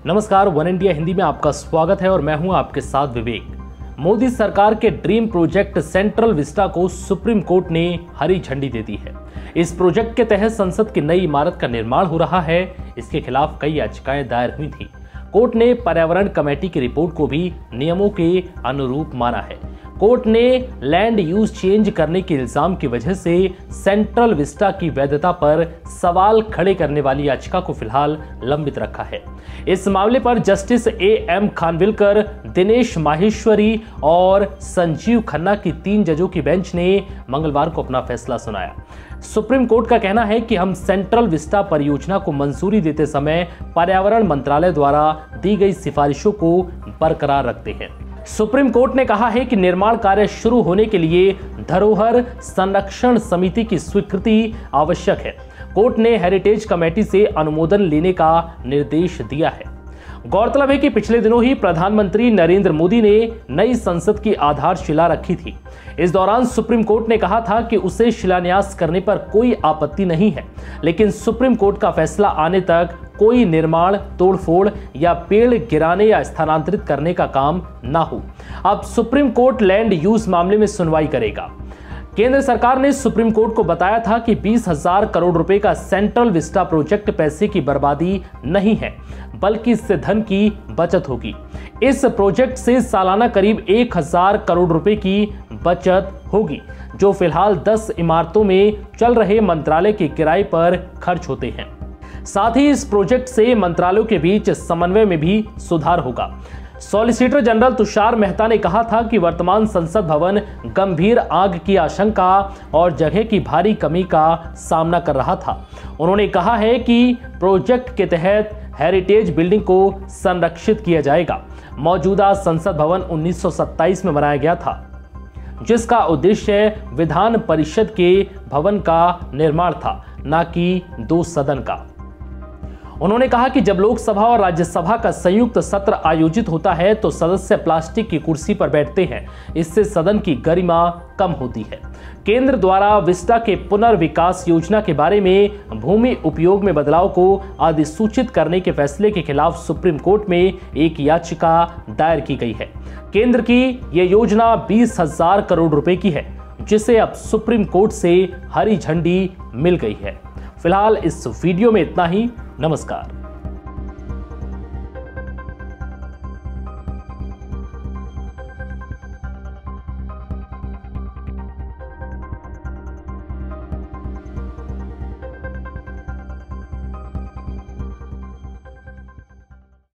नमस्कार, one India Hindi में आपका स्वागत है और मैं हूं आपके साथ विवेक। मोदी सरकार के ड्रीम प्रोजेक्ट सेंट्रल विस्टा को सुप्रीम कोर्ट ने हरी झंडी दे दी है। इस प्रोजेक्ट के तहत संसद की नई इमारत का निर्माण हो रहा है। इसके खिलाफ कई याचिकाएं दायर हुई थी। कोर्ट ने पर्यावरण कमेटी की रिपोर्ट को भी नियमों के अनुरूप माना है। कोर्ट ने लैंड यूज चेंज करने के इल्जाम की वजह से सेंट्रल विस्टा की वैधता पर सवाल खड़े करने वाली याचिका को फिलहाल लंबित रखा है। इस मामले पर जस्टिस एएम खानविलकर, दिनेश माहेश्वरी और संजीव खन्ना की 3 जजों की बेंच ने मंगलवार को अपना फैसला सुनाया। सुप्रीम कोर्ट का कहना है कि हम सेंट्रल विस्टा परियोजना को मंजूरी देते समय पर्यावरण मंत्रालय द्वारा दी गई सिफारिशों को बरकरार रखते हैं। सुप्रीम कोर्ट ने कहा है कि निर्माण कार्य शुरू होने के लिए धरोहर संरक्षण समिति की स्वीकृति आवश्यक है। कोर्ट ने हेरिटेज कमेटी से अनुमोदन लेने का निर्देश दिया है। गौरतलब है कि पिछले दिनों ही प्रधानमंत्री नरेंद्र मोदी ने नई संसद की आधारशिला रखी थी। इस दौरान सुप्रीम कोर्ट ने कहा था कि उसे शिलान्यास करने पर कोई आपत्ति नहीं है, लेकिन सुप्रीम कोर्ट का फैसला आने तक कोई निर्माण, तोड़फोड़ या पेड़ गिराने या स्थानांतरित करने का काम ना हो। अब सुप्रीम कोर्ट लैंड यूज मामले में सुनवाई करेगा। केंद्र सरकार ने सुप्रीम कोर्ट को बताया था कि 20,000 करोड़ रुपए का सेंट्रल विस्टा प्रोजेक्ट पैसे की बर्बादी नहीं है, बल्कि इससे धन की बचत होगी। इस प्रोजेक्ट से सालाना करीब 1,000 करोड़ रुपए की बचत होगी, जो फिलहाल 10 इमारतों में चल रहे मंत्रालय के किराए पर खर्च होते हैं। साथ ही इस प्रोजेक्ट से मंत्रालयों के बीच समन्वय में भी सुधार होगा। सॉलिसिटर जनरल तुषार मेहता ने कहा था कि वर्तमान संसद भवन गंभीर आग की आशंका और जगह की भारी कमी का सामना कर रहा था। उन्होंने कहा है कि प्रोजेक्ट के तहत हेरिटेज बिल्डिंग को संरक्षित किया जाएगा। मौजूदा संसद भवन 1927 में बनाया गया था, जिसका उद्देश्य विधान परिषद के भवन का निर्माण था, न कि 2 सदन का। उन्होंने कहा कि जब लोकसभा और राज्यसभा का संयुक्त सत्र आयोजित होता है तो सदस्य प्लास्टिक की कुर्सी पर बैठते हैं। इससे सदन की गरिमा कम होती है। केंद्र द्वारा विस्टा के पुनर्विकास योजना के बारे में भूमि उपयोग में बदलाव को अधिसूचित करने के फैसले के खिलाफ सुप्रीम कोर्ट में एक याचिका दायर की गई है। केंद्र की यह योजना 20,000 करोड़ रुपए की है, जिसे अब सुप्रीम कोर्ट से हरी झंडी मिल गई है। फिलहाल इस वीडियो में इतना ही। नमस्कार।